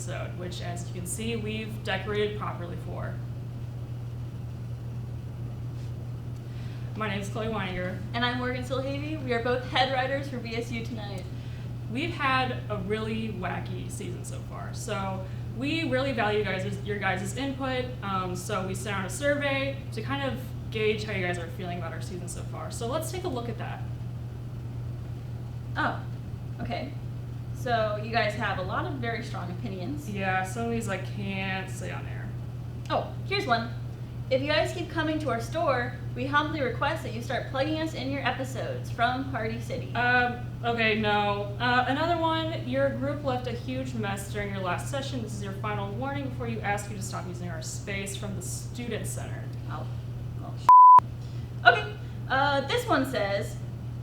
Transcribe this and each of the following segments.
episode, which, as you can see, we've decorated properly for. My name is Chloe Weininger. And I'm Morgan Silhavy. We are both head writers for BSU Tonight. We've had a really wacky season so far, so we really value your guys' input, so we sent out a survey to kind of gauge how you guys are feeling about our season so far. So let's take a look at that. Oh, okay. So you guys have a lot of very strong opinions. Yeah, some of these I can't say on air. Oh, here's one. If you guys keep coming to our store, we humbly request that you start plugging us in your episodes from Party City. Okay, no. Another one, your group left a huge mess during your last session. This is your final warning before you ask you to stop using our space from the Student Center. Okay, this one says,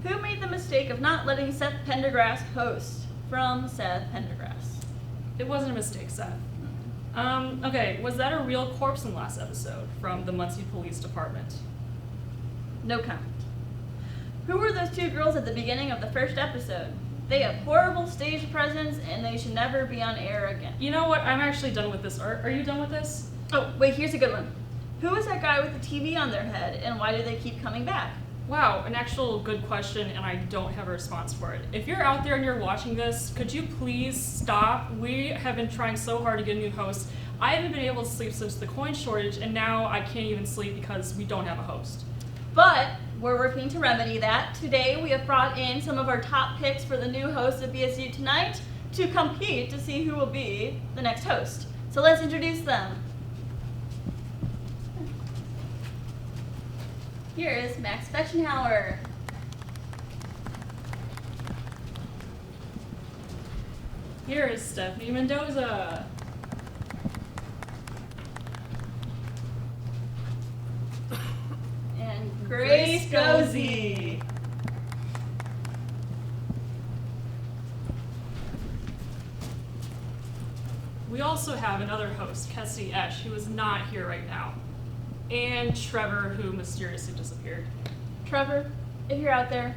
who made the mistake of not letting Seth Pendergrass host? From Seth Pendergrass. It wasn't a mistake, Seth. Okay, was that a real corpse in last episode? From the Muncie Police Department. No comment. Who were those two girls at the beginning of the first episode? They have horrible stage presence and they should never be on air again. You know what? I'm actually done with this. Are you done with this? Oh, wait, here's a good one. Who is that guy with the TV on their head and why do they keep coming back? Wow, an actual good question, and I don't have a response for it. If you're out there and you're watching this, could you please stop? We have been trying so hard to get a new host. I haven't been able to sleep since the coin shortage, and now I can't even sleep because we don't have a host. But we're working to remedy that. Today we have brought in some of our top picks for the new host of BSU Tonight to compete to see who will be the next host. So let's introduce them. Here is Max Fetchenhauer. Here is Stephanie Mendoza. And Grace Gozy. We also have another host, Kessie Esch, who is not here right now. And Trevor, who mysteriously disappeared. Trevor, if you're out there,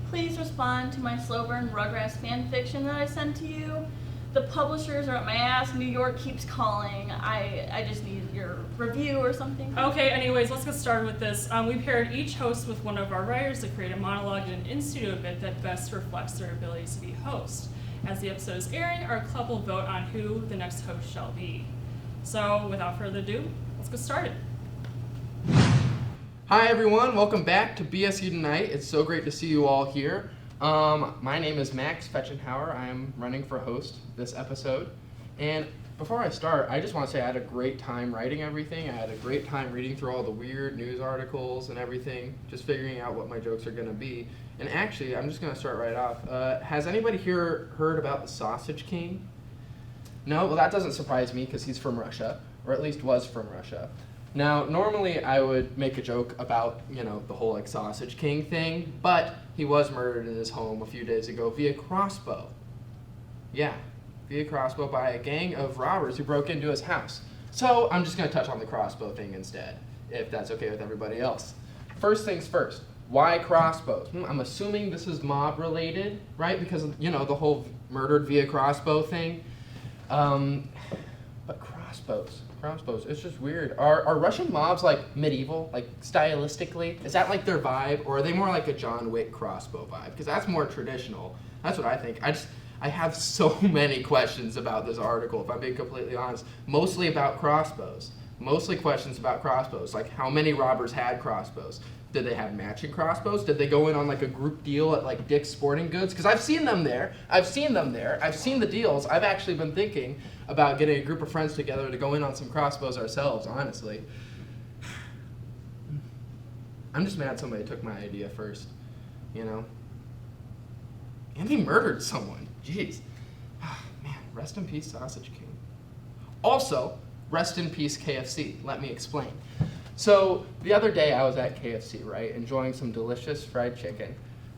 please respond to my slow burn Rugrats fan fiction that I sent to you. The publishers are at my ass. New York keeps calling. I just need your review or something. Okay, anyways, let's get started with this. We paired each host with one of our writers to create a monologue in an in-studio bit that best reflects their abilities to be host. As the episode is airing, our club will vote on who the next host shall be. So, without further ado, let's get started. Hi everyone, welcome back to BSU Tonight. It's so great to see you all here. My name is Max Fetchenhauer. I am running for host this episode. And before I start, I just want to say I had a great time writing everything. I had a great time reading through all the weird news articles and everything, just figuring out what my jokes are going to be. And actually, I'm just going to start right off. Has anybody here heard about the Sausage King? No? Well, that doesn't surprise me because he's from Russia, or at least was from Russia. Now, normally I would make a joke about, the whole Sausage King thing, but he was murdered in his home a few days ago via crossbow. Yeah, via crossbow by a gang of robbers who broke into his house. So I'm just going to touch on the crossbow thing instead, if that's okay with everybody else. First things first, why crossbows? I'm assuming this is mob related, right? Because of, the whole murdered via crossbow thing. But crossbows, it's just weird. Are Russian mobs like medieval, like stylistically? Is that like their vibe, or are they more like a John Wick crossbow vibe? Because that's more traditional. That's what I think. I have so many questions about this article, if I'm being completely honest. Mostly about crossbows. Mostly questions about crossbows, like how many robbers had crossbows? Did they have matching crossbows? Did they go in on like a group deal at like Dick's Sporting Goods? Because I've seen them there. I've seen the deals. I've actually been thinking about getting a group of friends together to go in on some crossbows ourselves, honestly. I'm just mad somebody took my idea first, And he murdered someone. Jeez. Man, rest in peace, Sausage King. Also, rest in peace, KFC. Let me explain. So the other day I was at KFC, right, enjoying some delicious fried chicken.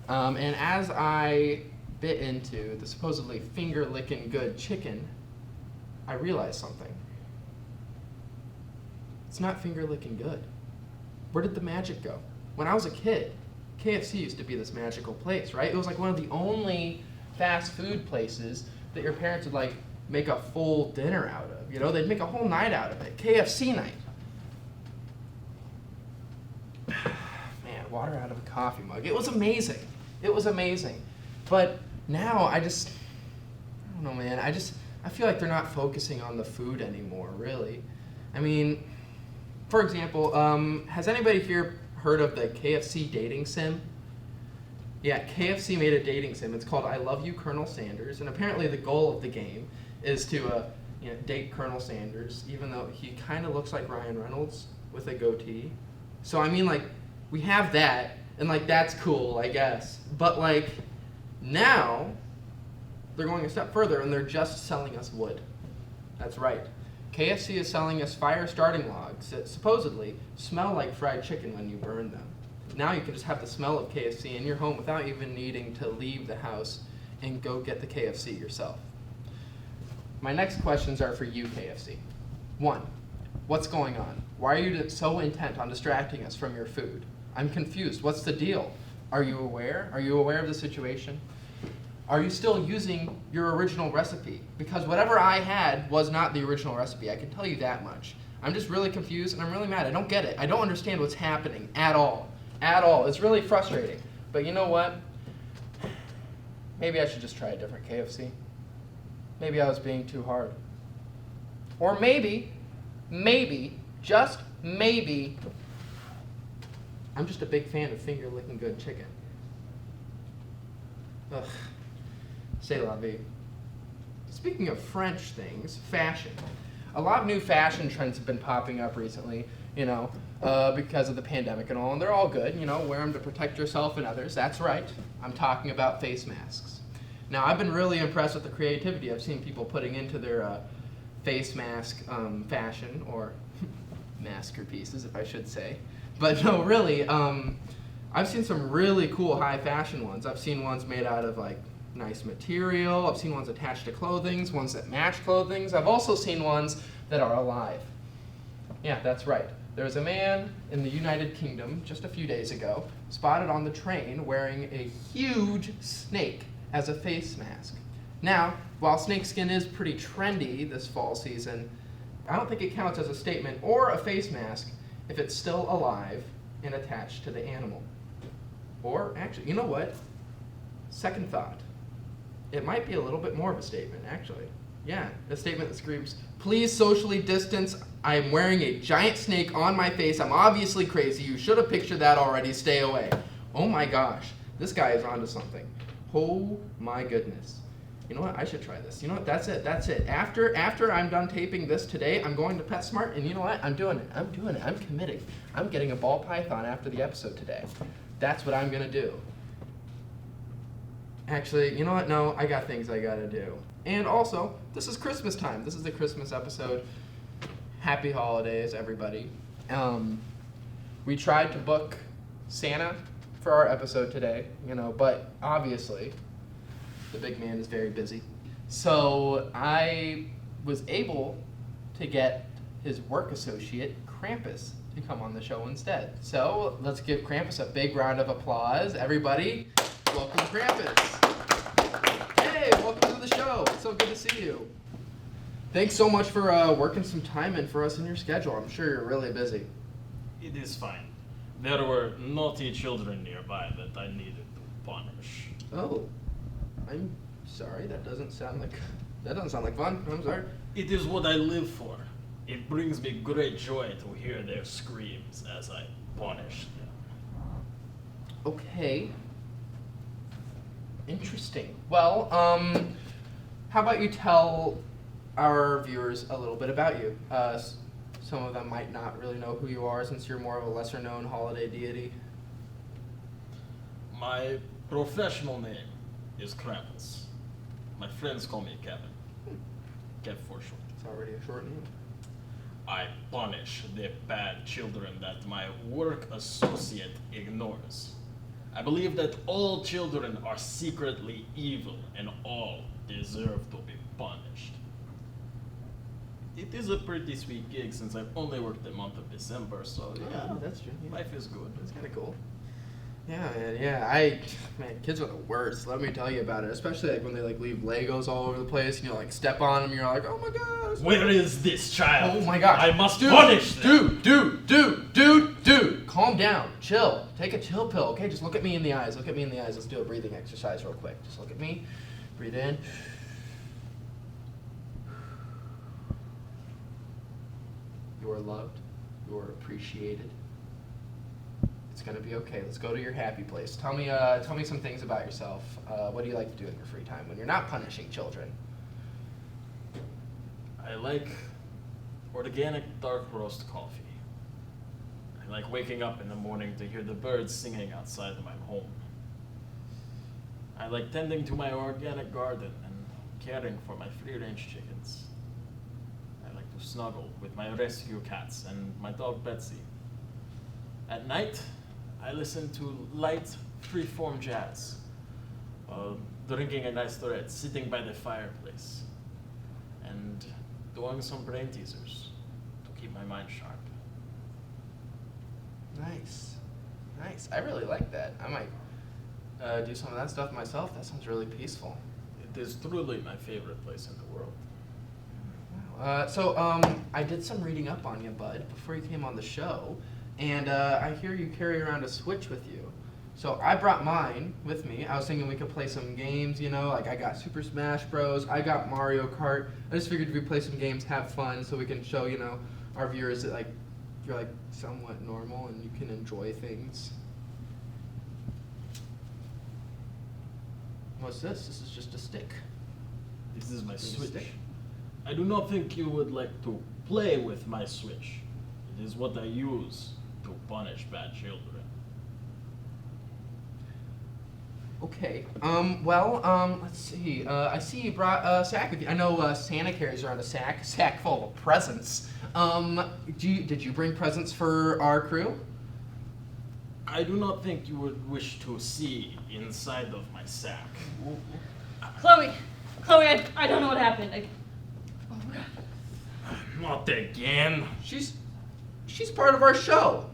And as I bit into the supposedly finger-licking good chicken, I realized something. It's not finger-licking good. Where did the magic go? When I was a kid, KFC used to be this magical place, right? It was like one of the only fast food places that your parents would make a full dinner out of. You know, they'd make a whole night out of it. KFC night. Man, water out of a coffee mug. It was amazing. It was amazing. But now I don't know, man. I feel like they're not focusing on the food anymore, really. I mean, for example, has anybody here heard of the KFC dating sim? Yeah, KFC made a dating sim. It's called I Love You, Colonel Sanders. And apparently the goal of the game is to date Colonel Sanders, even though he kind of looks like Ryan Reynolds with a goatee. So, I mean, like, we have that, and, like, that's cool, I guess. But, like, now they're going a step further, and they're just selling us wood. That's right. KFC is selling us fire starting logs that supposedly smell like fried chicken when you burn them. Now you can just have the smell of KFC in your home without even needing to leave the house and go get the KFC yourself. My next questions are for you, KFC. 1, what's going on? Why are you so intent on distracting us from your food? I'm confused. What's the deal? Are you aware? Are you aware of the situation? Are you still using your original recipe? Because whatever I had was not the original recipe. I can tell you that much. I'm just really confused and I'm really mad. I don't get it. I don't understand what's happening at all. At all. It's really frustrating. But you know what? Maybe I should just try a different KFC. Maybe I was being too hard. Or maybe, just maybe, I'm just a big fan of finger-licking good chicken. Ugh. C'est la vie. Speaking of French things, fashion. A lot of new fashion trends have been popping up recently, because of the pandemic and all, and they're all good, wear them to protect yourself and others. That's right. I'm talking about face masks. Now, I've been really impressed with the creativity I've seen people putting into their face mask fashion, or masterpieces, if I should say. But no, really, I've seen some really cool high fashion ones. I've seen ones made out of nice material. I've seen ones attached to clothing, ones that match clothing. I've also seen ones that are alive. Yeah, that's right. There was a man in the United Kingdom just a few days ago spotted on the train wearing a huge snake as a face mask. Now, while snakeskin is pretty trendy this fall season, I don't think it counts as a statement or a face mask if it's still alive and attached to the animal. Or actually, you know what? Second thought. It might be a little bit more of a statement, actually. Yeah, a statement that screams, please socially distance. I'm wearing a giant snake on my face. I'm obviously crazy. You should have pictured that already. Stay away. Oh my gosh, this guy is onto something. Oh my goodness. You know what? I should try this. You know what? That's it. After I'm done taping this today, I'm going to PetSmart, and you know what? I'm doing it. I'm committing. I'm getting a ball python after the episode today. That's what I'm going to do. Actually, you know what? No, I got things I got to do. And also, this is Christmas time. This is the Christmas episode. Happy holidays, everybody. We tried to book Santa for our episode today, but obviously the big man is very busy. So I was able to get his work associate, Krampus, to come on the show instead. So let's give Krampus a big round of applause. Everybody, welcome Krampus. Hey, welcome to the show. It's so good to see you. Thanks so much for working some time in for us in your schedule. I'm sure you're really busy. It is fine. There were naughty children nearby that I needed to punish. Oh, I'm sorry. That doesn't sound like fun. I'm sorry. It is what I live for. It brings me great joy to hear their screams as I punish them. Okay. Interesting. Well, how about you tell our viewers a little bit about you? Some of them might not really know who you are since you're more of a lesser-known holiday deity. My professional name is Krampus. My friends call me Kevin. Kev for short. It's already a short name. I punish the bad children that my work associate ignores. I believe that all children are secretly evil and all deserve to be punished. It is a pretty sweet gig since I've only worked the month of December, so yeah, that's true. Yeah. Life is good. That's kind of cool. Yeah, man, man, kids are the worst. Let me tell you about it. Especially like when they like leave Legos all over the place and you like step on them. You're like, oh my gosh. Where is this child? Oh my gosh. I must punish them. Dude. Calm down. Chill. Take a chill pill. Okay, just look at me in the eyes. Let's do a breathing exercise real quick. Just look at me. Breathe in. You are loved. You are appreciated. It's gonna be okay. Let's go to your happy place. Tell me some things about yourself. What do you like to do in your free time when you're not punishing children? I like organic dark roast coffee. I like waking up in the morning to hear the birds singing outside my home. I like tending to my organic garden and caring for my free-range chickens. I like to snuggle with my rescue cats and my dog Betsy. At night, I listen to light, free-form jazz, drinking a nice Tourette, sitting by the fireplace, and doing some brain teasers to keep my mind sharp. Nice. I really like that. I might do some of that stuff myself. That sounds really peaceful. It is truly my favorite place in the world. I did some reading up on you, bud, before you came on the show, and I hear you carry around a Switch with you. So I brought mine with me. I was thinking we could play some games, like I got Super Smash Bros. I got Mario Kart. I just figured we'd play some games, have fun, so we can show, our viewers that, you're, somewhat normal and you can enjoy things. What's this? This is just a stick. This is my Green Switch. stick. I do not think you would like to play with my Switch. It is what I use to punish bad children. Okay. Let's see. I see you brought a sack with you. I know Santa carries around a sack full of presents. Did you bring presents for our crew? I do not think you would wish to see inside of my sack. Chloe, I don't know what happened. Oh my God. Not again. She's part of our show.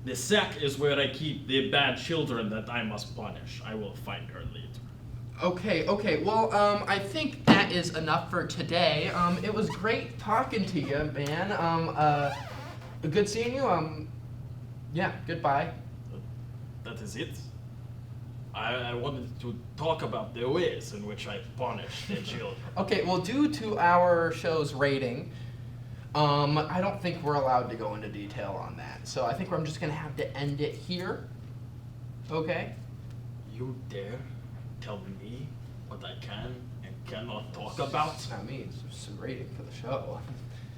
The sack is where I keep the bad children that I must punish. I will find her later. Okay. Well, I think that is enough for today. It was great talking to you, man. Good seeing you. Yeah, goodbye. That is it. I wanted to talk about the ways in which I punish the children. Okay, well, due to our show's rating, I don't think we're allowed to go into detail on that. So I think I'm just going to have to end it here. Okay? You dare tell me what I can and cannot talk about? It's not me, it's just a rating for the show.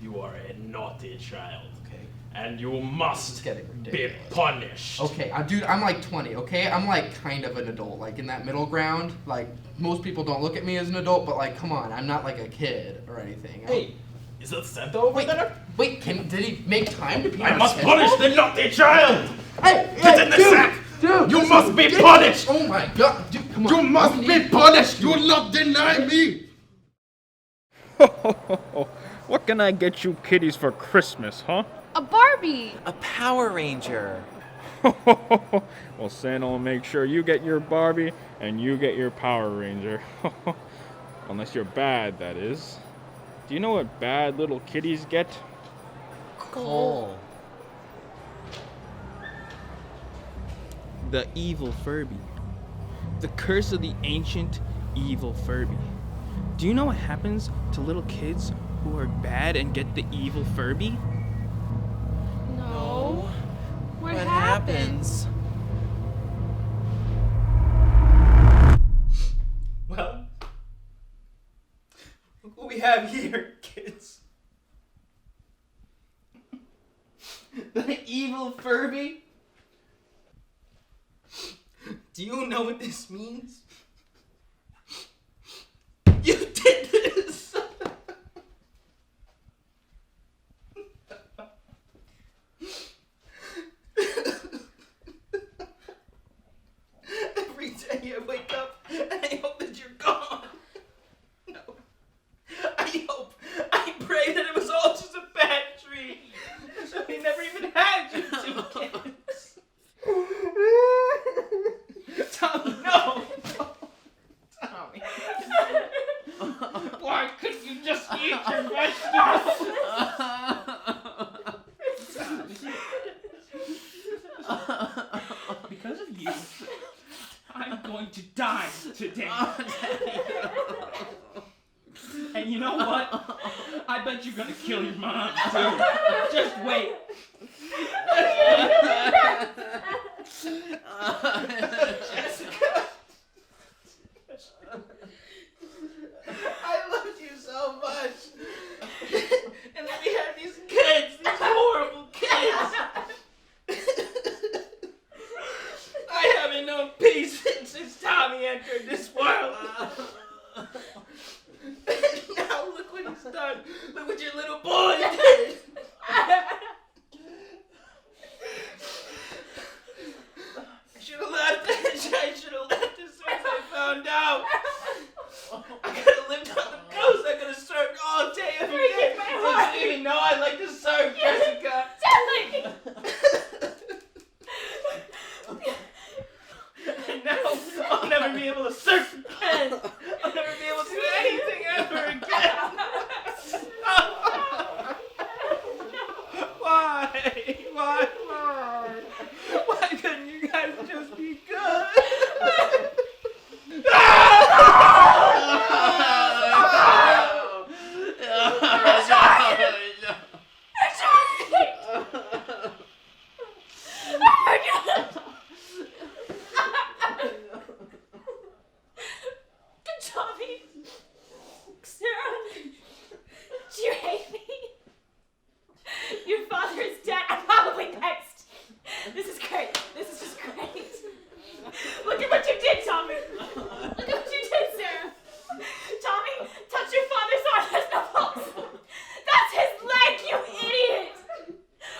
You are a naughty child. Okay. And you must It's getting be ridiculous. punished. Okay, dude, I'm 20, okay? I'm kind of an adult, in that middle ground. Most people don't look at me as an adult, but come on, I'm not a kid or anything. Hey, is that Santa over there? Wait, did he make time to be on I our must schedule? punish the naughty child! Hey, Get in the dude, sack! Dude, You this must is be ridiculous. punished! Oh my god, dude, come on. You must be punished! You will not deny me! What can I get you kiddies for Christmas, huh? A Barbie! A Power Ranger. Well, Santa will make sure you get your Barbie and you get your Power Ranger. Unless you're bad, that is. Do you know what bad little kitties get? Coal. The evil Furby. The curse of the ancient evil Furby. Do you know what happens to little kids who are bad and get the evil Furby? No. What happens? Well, look what we have here, kids. The evil Furby. Do you know what this means? You did this! Every day I wake up and I hope that you're gone. No. I pray that it was all just a bad dream. That we never even had you two kids. Because of you, I'm going to die today. And you know what? I bet you're gonna kill your mom too. Just wait. Jessica! I loved you so much. And then we had these kids, these horrible kids. I haven't known peace since Tommy entered this world. Now look what he's done. Look what your little boy did. I should have left. I should have left as soon as I found out. I could have lived on the coast. I could have served all day every day. I didn't even know I like to serve, Jessica. And now I'll never be able to surf again. I'll never be able to do anything ever again. Why? Why couldn't you guys just be good? Tommy, Sarah, do you hate me? Your father is dead. I'm probably next. This is great. This is just great. Look at what you did, Tommy. Look at what you did, Sarah. Tommy, touch your father's arm. There's no pulse. That's his leg, you idiot.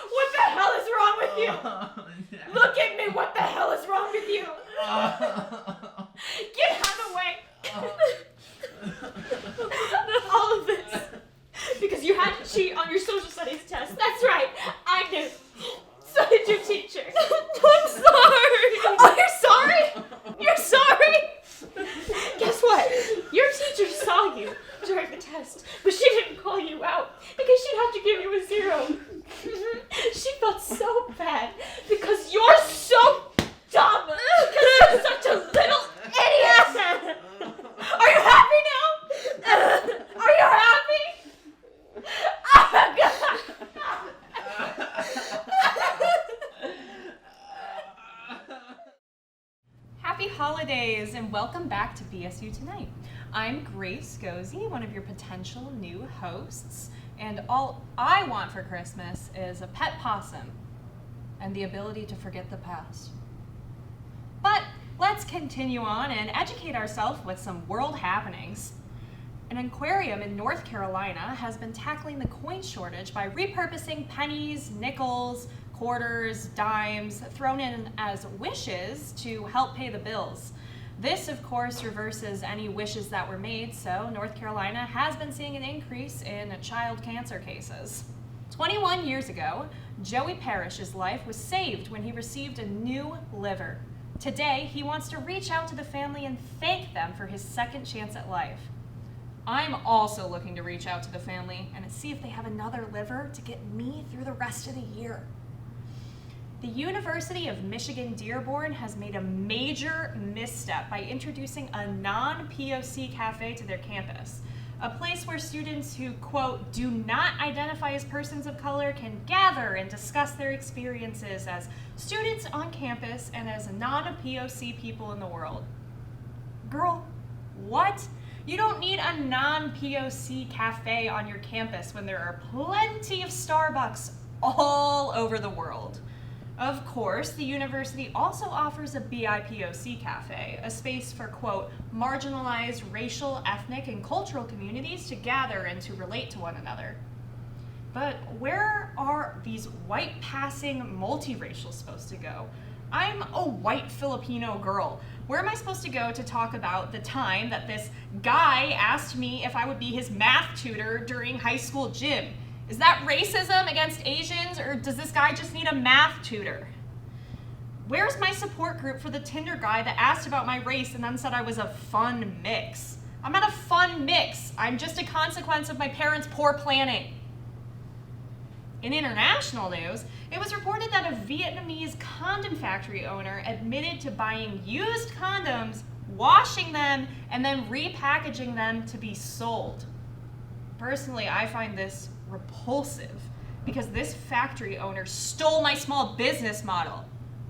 What the hell is wrong with you? Look at me. What the hell is wrong with you? Get out of the way. All of this because you had to cheat on your social studies test. That's right. I knew. So did your teacher. I'm sorry. Oh, you're sorry? You're sorry? Guess what? Your teacher saw you during the test, but she didn't call you out because she'd have to give you a 0. She felt so bad because you're so dumb. Because you're such a little idiot. Are you happy now? Are you happy? Oh my God. Happy holidays and welcome back to BSU Tonight. I'm Grace Gozy, one of your potential new hosts, and all I want for Christmas is a pet possum and the ability to forget the past. But let's continue on and educate ourselves with some world happenings. An aquarium in North Carolina has been tackling the coin shortage by repurposing pennies, nickels, quarters, dimes thrown in as wishes to help pay the bills. This, of course, reverses any wishes that were made, so North Carolina has been seeing an increase in child cancer cases. 21 years ago, Joey Parrish's life was saved when he received a new liver. Today, he wants to reach out to the family and thank them for his second chance at life. I'm also looking to reach out to the family and see if they have another liver to get me through the rest of the year. The University of Michigan Dearborn has made a major misstep by introducing a non-POC cafe to their campus, a place where students who, quote, do not identify as persons of color can gather and discuss their experiences as students on campus and as non-POC people in the world. Girl, what? You don't need a non-POC cafe on your campus when there are plenty of Starbucks all over the world. Of course, the university also offers a BIPOC cafe, a space for, quote, marginalized racial, ethnic, and cultural communities to gather and to relate to one another. But where are these white-passing multiracials supposed to go? I'm a white Filipino girl. Where am I supposed to go to talk about the time that this guy asked me if I would be his math tutor during high school gym? Is that racism against Asians, or does this guy just need a math tutor? Where's my support group for the Tinder guy that asked about my race and then said I was a fun mix? I'm not a fun mix. I'm just a consequence of my parents' poor planning. In international news, it was reported that a Vietnamese condom factory owner admitted to buying used condoms, washing them, and then repackaging them to be sold. Personally, I find this repulsive because this factory owner stole my small business model.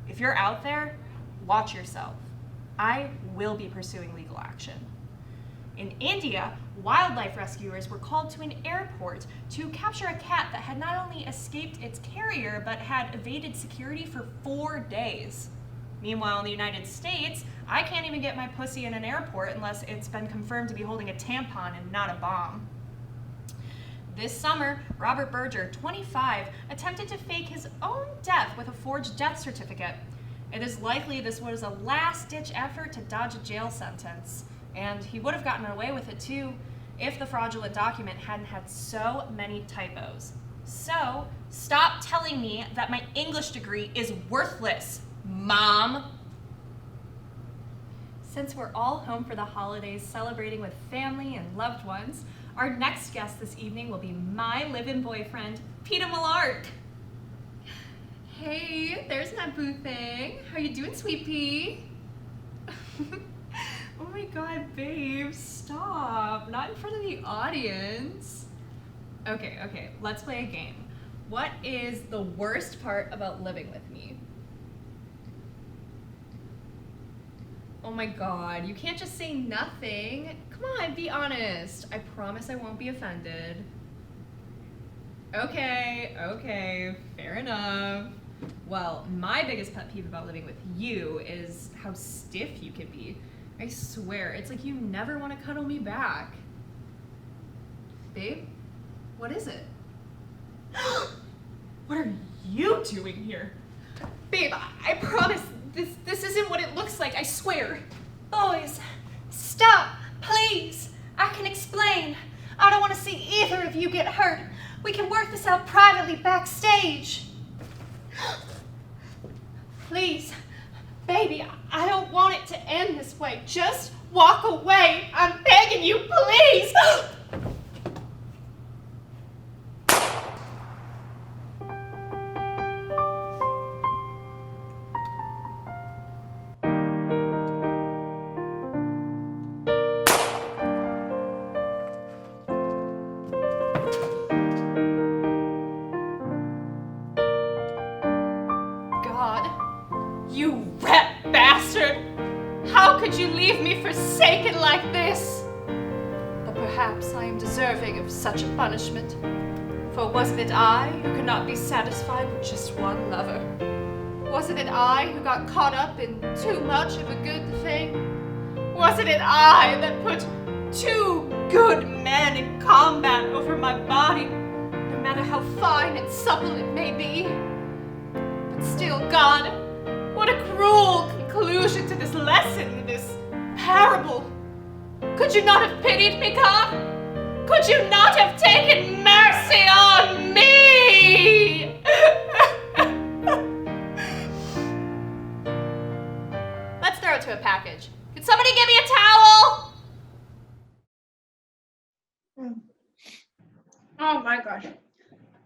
If you're out there, watch yourself. I will be pursuing legal action. In India, wildlife rescuers were called to an airport to capture a cat that had not only escaped its carrier, but had evaded security for 4 days. Meanwhile, in the United States, I can't even get my pussy in an airport unless it's been confirmed to be holding a tampon and not a bomb. This summer, Robert Berger, 25, attempted to fake his own death with a forged death certificate. It is likely this was a last-ditch effort to dodge a jail sentence. And he would have gotten away with it too if the fraudulent document hadn't had so many typos. So, stop telling me that my English degree is worthless, Mom! Since we're all home for the holidays celebrating with family and loved ones, our next guest this evening will be my live-in boyfriend, Peter Millark. Hey, there's my boo thing. How you doing, sweet pea? Oh my god, babe, stop. Not in front of the audience. Okay, let's play a game. What is the worst part about living with me? Oh my god, you can't just say nothing. Come on, be honest. I promise I won't be offended. Okay, fair enough. Well, my biggest pet peeve about living with you is how stiff you can be. I swear, it's like you never want to cuddle me back. Babe, what is it? What are you doing here? Babe, I promise this isn't what it looks like, I swear. Boys, stop, please. I can explain. I don't want to see either of you get hurt. We can work this out privately backstage. Please, baby, I don't want it to end this way. Just walk away. I'm begging you, please. You rat bastard! How could you leave me forsaken like this? But perhaps I am deserving of such a punishment. For wasn't it I who could not be satisfied with just one lover? Wasn't it I who got caught up in too much of a good thing? Wasn't it I that put 2 good men in combat over my body, no matter how fine and supple it may be? But still, God, what a cruel conclusion to this lesson, this parable. Could you not have pitied me, God? Could you not have taken mercy on me? Let's throw it to a package. Could somebody give me a towel? Oh my gosh.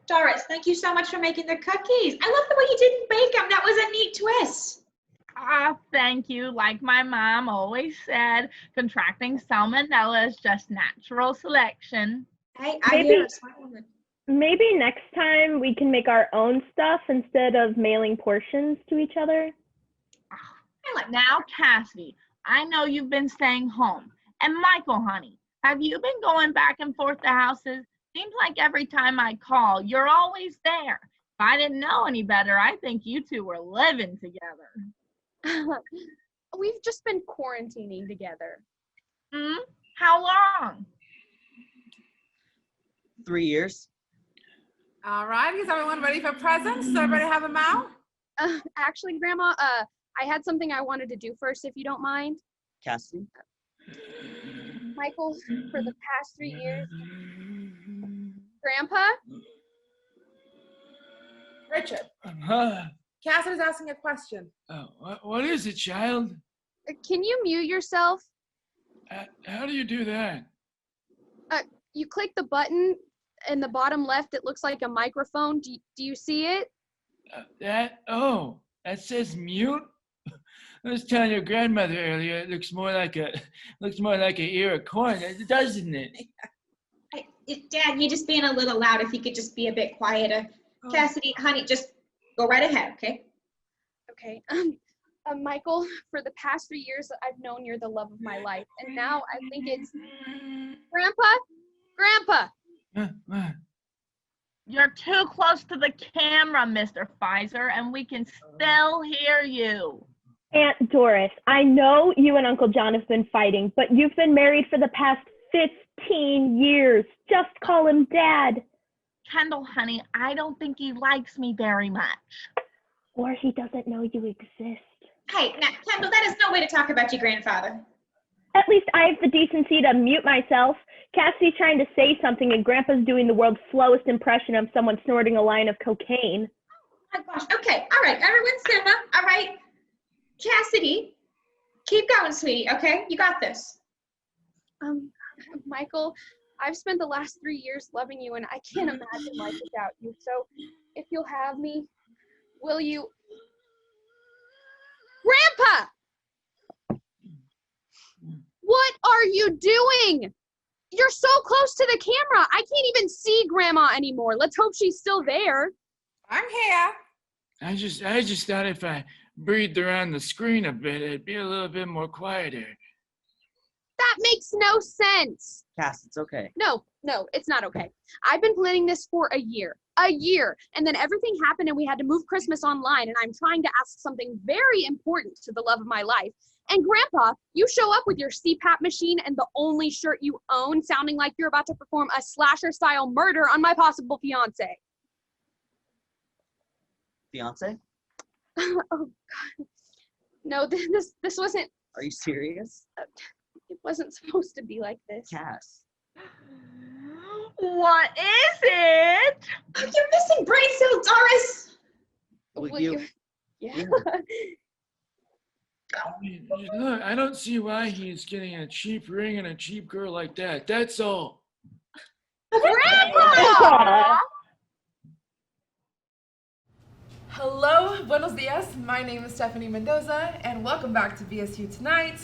Doris, thank you so much for making the cookies. I love the way you didn't bake them. That was a neat twist. Thank you. Like my mom always said, contracting salmonella is just natural selection. Hey, I hear a smart woman. Maybe next time we can make our own stuff instead of mailing portions to each other. Now, Cassidy, I know you've been staying home. And Michael, honey, have you been going back and forth to houses? Seems like every time I call, you're always there. If I didn't know any better, I think you two were living together. We've just been quarantining together. How long? 3 years. All right, is everyone ready for presents? Does everybody have them out? Actually, Grandma, I had something I wanted to do first, if you don't mind. Cassie? Michael, for the past 3 years. Grandpa? Richard, Huh? Cassidy's asking a question. What is it, child? Can you mute yourself? How do you do that? You click the button in the bottom left, it looks like a microphone. Do you see it? That says mute? I was telling your grandmother earlier, it looks more like an ear of corn, doesn't it? Dad, you're just being a little loud. If you could just be a bit quieter. Cassidy, honey, just go right ahead, okay? Okay. Michael, for the past 3 years, I've known you're the love of my life. And now I think it's... Grandpa! You're too close to the camera, Mr. Pfizer, and we can still hear you. Aunt Doris, I know you and Uncle John have been fighting, but you've been married for the past 15 years. Just call him Dad. Kendall, honey, I don't think he likes me very much. Or he doesn't know you exist. Hey, now, Kendall, that is no way to talk about your grandfather. At least I have the decency to mute myself. Cassie's trying to say something and Grandpa's doing the world's slowest impression of someone snorting a line of cocaine. Oh my gosh. Okay, all right, everyone simmer, all right? Cassidy, keep going, sweetie, okay? You got this. Michael, I've spent the last 3 years loving you, and I can't imagine life without you. So if you'll have me, will you? Grandpa! What are you doing? You're so close to the camera. I can't even see Grandma anymore. Let's hope she's still there. I'm here. I just thought if I breathed around the screen a bit, it'd be a little bit more quieter. That makes no sense. Cass, it's okay. No, it's not okay. I've been planning this for a year, and then everything happened and we had to move Christmas online, and I'm trying to ask something very important to the love of my life. And Grandpa, you show up with your CPAP machine and the only shirt you own, sounding like you're about to perform a slasher-style murder on my possible fiance. Fiance? Oh, God. No, this wasn't... Are you serious? It wasn't supposed to be like this. Cass. What is it? Oh, you're missing brain cells, Doris. Will you? Yeah. Look, I don't see why he's getting a cheap ring and a cheap girl like that. That's all. Grandpa! Hello, buenos dias. My name is Stephanie Mendoza, and welcome back to BSU Tonight.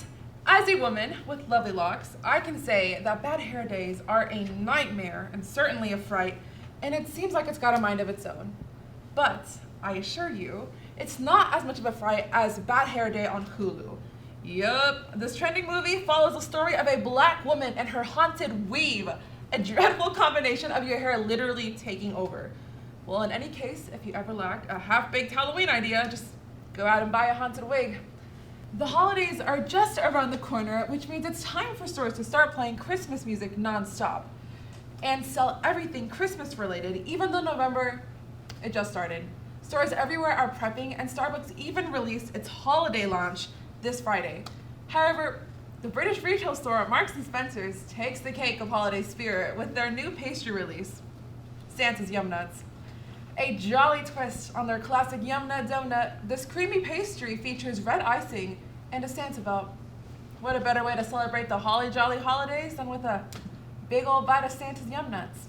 As a woman with lovely locks, I can say that bad hair days are a nightmare and certainly a fright, and it seems like it's got a mind of its own. But I assure you, it's not as much of a fright as Bad Hair Day on Hulu. Yup, this trending movie follows the story of a black woman and her haunted weave, a dreadful combination of your hair literally taking over. Well, in any case, if you ever lack a half-baked Halloween idea, just go out and buy a haunted wig. The holidays are just around the corner, which means it's time for stores to start playing Christmas music non-stop and sell everything Christmas related, even though November, it just started. Stores everywhere are prepping, and Starbucks even released its holiday launch this Friday. However, the British retail store Marks & Spencer's takes the cake of holiday spirit with their new pastry release, Santa's Yum Nuts. A jolly twist on their classic Yum Nut donut, this creamy pastry features red icing and a Santa belt. What a better way to celebrate the holly jolly holidays than with a big old bite of Santa's Yum Nuts.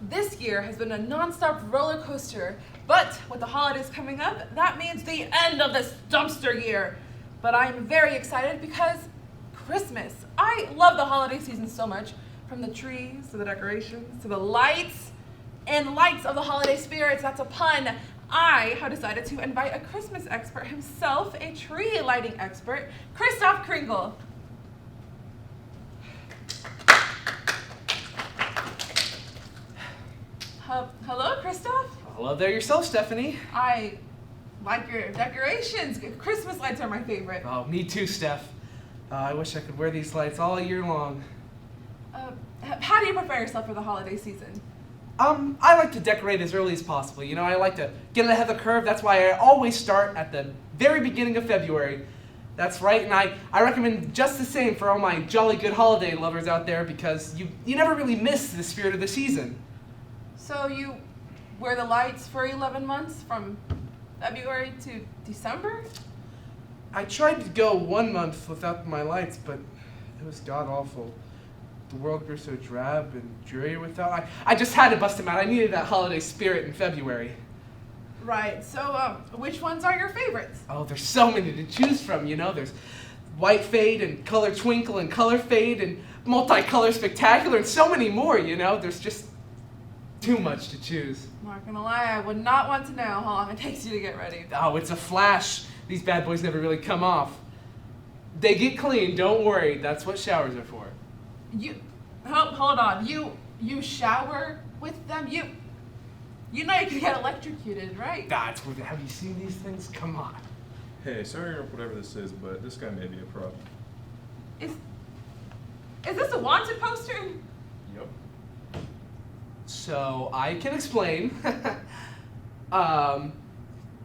This year has been a non-stop roller coaster, but with the holidays coming up, that means the end of this dumpster year. But I'm very excited because Christmas. I love the holiday season so much, from the trees to the decorations to the lights and lights of the holiday spirits. That's a pun. I have decided to invite a Christmas expert himself, a tree lighting expert, Christoph Kringle. Hello, Christoph. Hello there yourself, Stephanie. I like your decorations. Christmas lights are my favorite. Oh, me too, Steph. I wish I could wear these lights all year long. How do you prepare yourself for the holiday season? I like to decorate as early as possible. You know, I like to get ahead of the curve. That's why I always start at the very beginning of February. That's right, and I recommend just the same for all my jolly good holiday lovers out there, because you never really miss the spirit of the season. So you wear the lights for 11 months from February to December? I tried to go 1 month without my lights, but it was god-awful. the world grew so drab and dreary without. I just had to bust him out. I needed that holiday spirit in February. Right. So, which ones are your favorites? Oh, there's so many to choose from, you know. There's White Fade and Color Twinkle and Color Fade and Multicolor Spectacular and so many more, you know. There's just too much to choose. Not gonna lie, I would not want to know how long it takes you to get ready. Oh, it's a flash. These bad boys never really come off. They get clean, don't worry. That's what showers are for. Hold on. You shower with them? You know you could get electrocuted, right? That's what. Have you seen these things? Come on. Hey, sorry or whatever this is, but this guy may be a problem. Is this a wanted poster? Yep. So I can explain.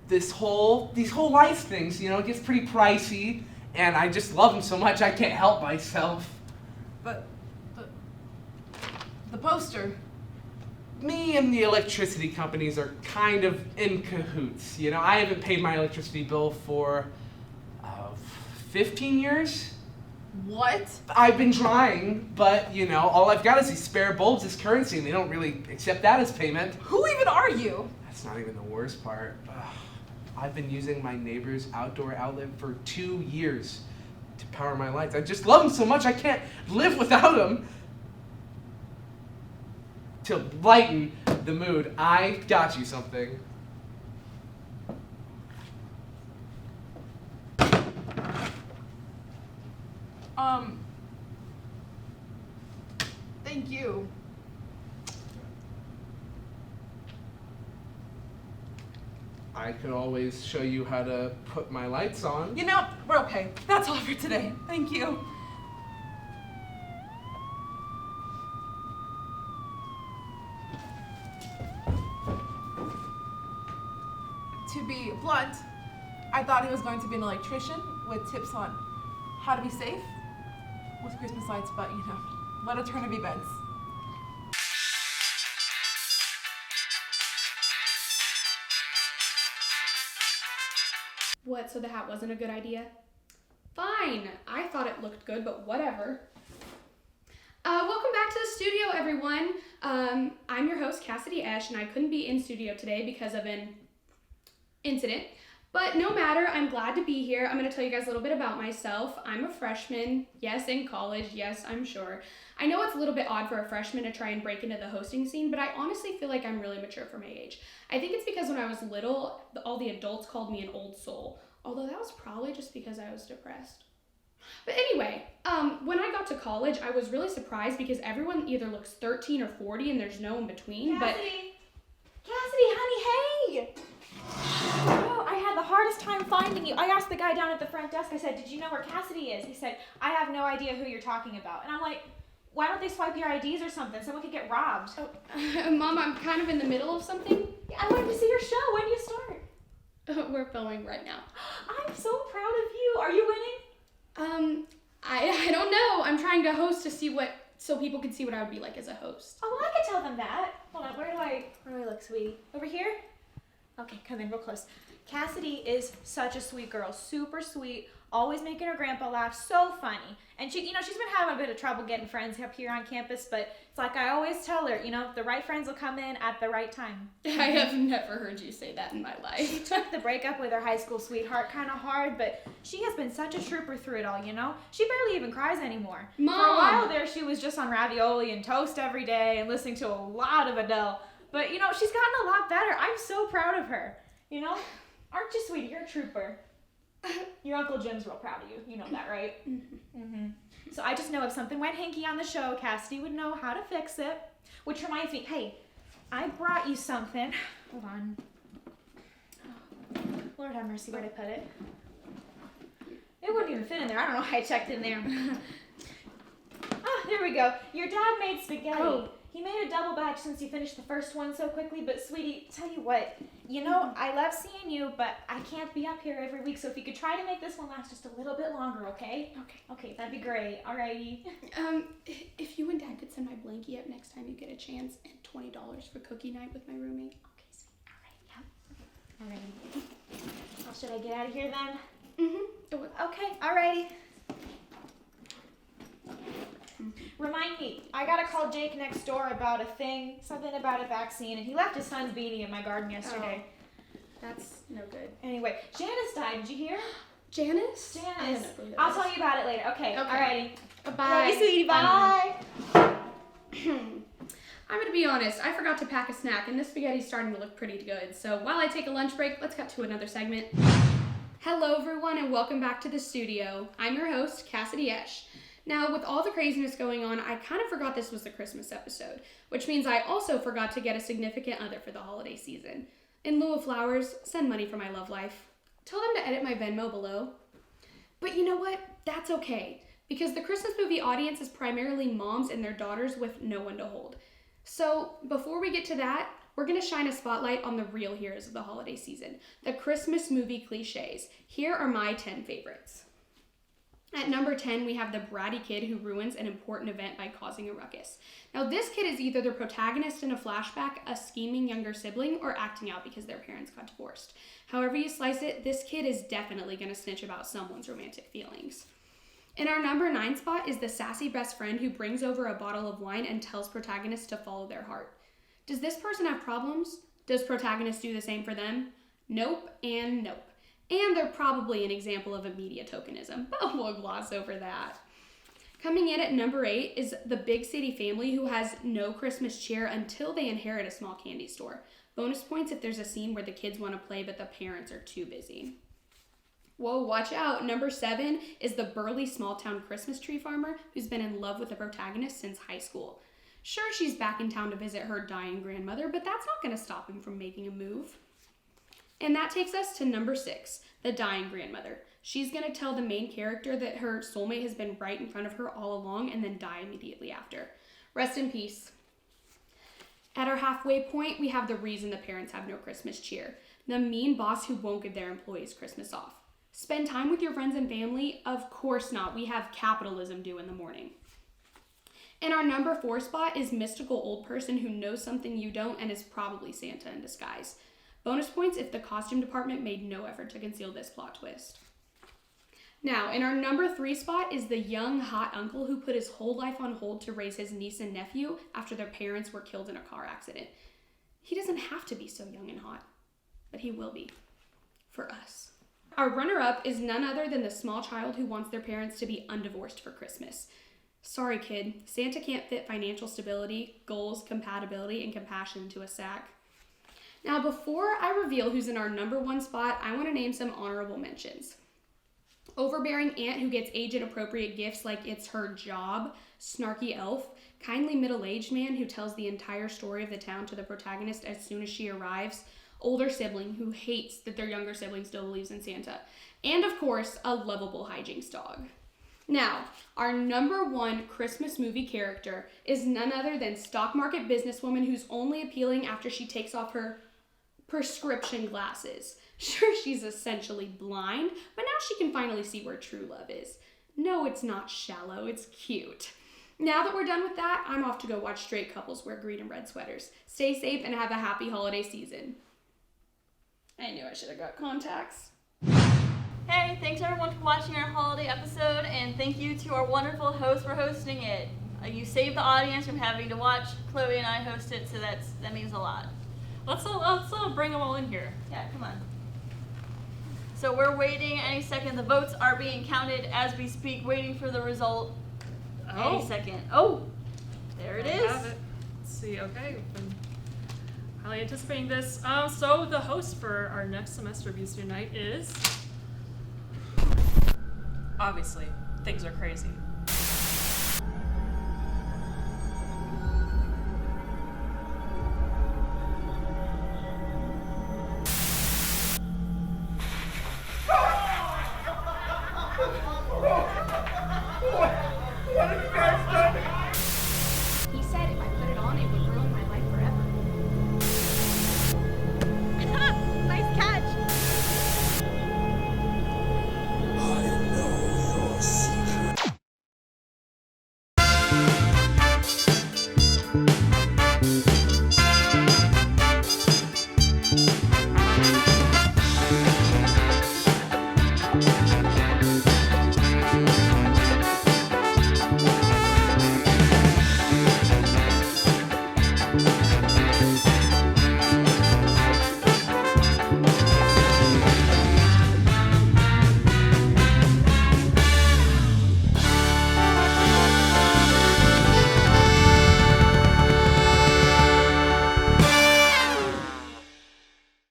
These whole life things, you know, it gets pretty pricey, and I just love them so much I can't help myself. But the poster. Me and the electricity companies are kind of in cahoots. You know, I haven't paid my electricity bill for 15 years. What? I've been trying, but, you know, all I've got is these spare bulbs as currency, and they don't really accept that as payment. Who even are you? That's not even the worst part. I've been using my neighbor's outdoor outlet for 2 years to power my lights. I just love them so much I can't live without them. To lighten the mood, I got you something. Thank you. I could always show you how to put my lights on. You know, we're okay. That's all for today. Thank you. To be blunt, I thought he was going to be an electrician with tips on how to be safe with Christmas lights, but you know, what a turn of events. What, so the hat wasn't a good idea? Fine, I thought it looked good, but whatever. Welcome back to the studio, everyone. I'm your host, Cassidy Esch, and I couldn't be in studio today because of an incident. But no matter, I'm glad to be here. I'm going to tell you guys a little bit about myself. I'm a freshman, yes, in college, yes, I'm sure. I know it's a little bit odd for a freshman to try and break into the hosting scene, but I honestly feel like I'm really mature for my age. I think it's because when I was little, all the adults called me an old soul, although that was probably just because I was depressed. But anyway, when I got to college, I was really surprised because everyone either looks 13 or 40 and there's no in between. Cassidy, honey, hey! Oh, I had the hardest time finding you. I asked the guy down at the front desk, I said, did you know where Cassidy is? He said, I have no idea who you're talking about. And I'm like, why don't they swipe your IDs or something? Someone could get robbed. Oh, Mom, I'm kind of in the middle of something. Yeah, I wanted to see your show. When do you start? We're filming right now. I'm so proud of you. Are you winning? I don't know. I'm trying to host to see so people can see what I would be like as a host. Oh, well, I could tell them that. Hold on, where do I look, sweetie? Over here? Okay, come in real close. Cassidy is such a sweet girl, super sweet, always making her grandpa laugh, so funny. And she's been having a bit of trouble getting friends up here on campus, but it's like I always tell her, the right friends will come in at the right time. I have never heard you say that in my life. She took the breakup with her high school sweetheart kind of hard, but she has been such a trooper through it all, She barely even cries anymore. Mom! For a while there, she was just on ravioli and toast every day and listening to a lot of Adele. But, she's gotten a lot better. I'm so proud of her. Aren't you, sweetie? You're a trooper. Your Uncle Jim's real proud of you. You know that, right? Mm-hmm. So I just know if something went hinky on the show, Cassidy would know how to fix it. Which reminds me, hey, I brought you something. Hold on. Oh, Lord have mercy, where'd I put it? It wouldn't even fit in there. I don't know how I checked in there. There we go. Your dad made spaghetti. Oh. He made a double batch since you finished the first one so quickly, but sweetie, tell you what, I love seeing you, but I can't be up here every week, so if you could try to make this one last just a little bit longer, okay? Okay, that'd be great. Alrighty. If you and Dad could send my blankie up next time you get a chance, and $20 for cookie night with my roommate. Okay, sweet. Alright, yeah. Alrighty. Well, should I get out of here then? Mm-hmm. Okay, alrighty. Remind me, I gotta call Jake next door about a thing, something about a vaccine, and he left his son's beanie in my garden yesterday. Oh, that's no good. Anyway, Janice died, did you hear? Janice? Janice. I I'll tell you about it later. Okay, alrighty. Bye. Love you, sweetie, bye. I'm gonna be honest, I forgot to pack a snack and this spaghetti's starting to look pretty good. So while I take a lunch break, let's cut to another segment. Hello everyone and welcome back to the studio. I'm your host, Cassidy Esch. Now with all the craziness going on, I kind of forgot this was the Christmas episode, which means I also forgot to get a significant other for the holiday season. In lieu of flowers, send money for my love life. Tell them to edit my Venmo below. But you know what? That's okay, because the Christmas movie audience is primarily moms and their daughters with no one to hold. So before we get to that, we're going to shine a spotlight on the real heroes of the holiday season, the Christmas movie cliches. Here are my 10 favorites. At number 10, we have the bratty kid who ruins an important event by causing a ruckus. Now, this kid is either the protagonist in a flashback, a scheming younger sibling, or acting out because their parents got divorced. However you slice it, this kid is definitely going to snitch about someone's romantic feelings. In our number 9 spot is the sassy best friend who brings over a bottle of wine and tells protagonists to follow their heart. Does this person have problems? Does protagonist do the same for them? Nope and nope. And they're probably an example of immediate tokenism, but we'll gloss over that. Coming in at number 8 is the big city family who has no Christmas cheer until they inherit a small candy store. Bonus points if there's a scene where the kids want to play but the parents are too busy. Whoa, watch out. Number 7 is the burly small-town Christmas tree farmer who's been in love with the protagonist since high school. Sure, she's back in town to visit her dying grandmother, but that's not going to stop him from making a move. And that takes us to number 6, the dying grandmother. She's going to tell the main character that her soulmate has been right in front of her all along and then die immediately after. Rest in peace. At our halfway point, we have the reason the parents have no Christmas cheer. The mean boss who won't give their employees Christmas off. Spend time with your friends and family? Of course not. We have capitalism due in the morning. And our number 4 spot is mystical old person who knows something you don't and is probably Santa in disguise. Bonus points if the costume department made no effort to conceal this plot twist. Now, in our number 3 spot is the young, hot uncle who put his whole life on hold to raise his niece and nephew after their parents were killed in a car accident. He doesn't have to be so young and hot, but he will be. For us. Our runner-up is none other than the small child who wants their parents to be undivorced for Christmas. Sorry, kid. Santa can't fit financial stability, goals, compatibility, and compassion into a sack. Now, before I reveal who's in our number 1 spot, I want to name some honorable mentions. Overbearing aunt who gets age-inappropriate gifts like it's her job, snarky elf, kindly middle-aged man who tells the entire story of the town to the protagonist as soon as she arrives, older sibling who hates that their younger sibling still believes in Santa, and of course, a lovable hijinks dog. Now, our number 1 Christmas movie character is none other than stock market businesswoman who's only appealing after she takes off her prescription glasses. Sure, she's essentially blind, but now she can finally see where true love is. No, it's not shallow, it's cute. Now that we're done with that, I'm off to go watch straight couples wear green and red sweaters. Stay safe and have a happy holiday season. I knew I should have got contacts. Hey, thanks everyone for watching our holiday episode, and thank you to our wonderful host for hosting it. You saved the audience from having to watch Chloe and I host it, so that means a lot. Let's bring them all in here. Yeah, come on. So we're waiting any second. The votes are being counted as we speak, waiting for the result any second. Oh, there it is. Have it. Let's see, okay. We've been highly anticipating this. So the host for our next semester of BSU Night is... Obviously, things are crazy.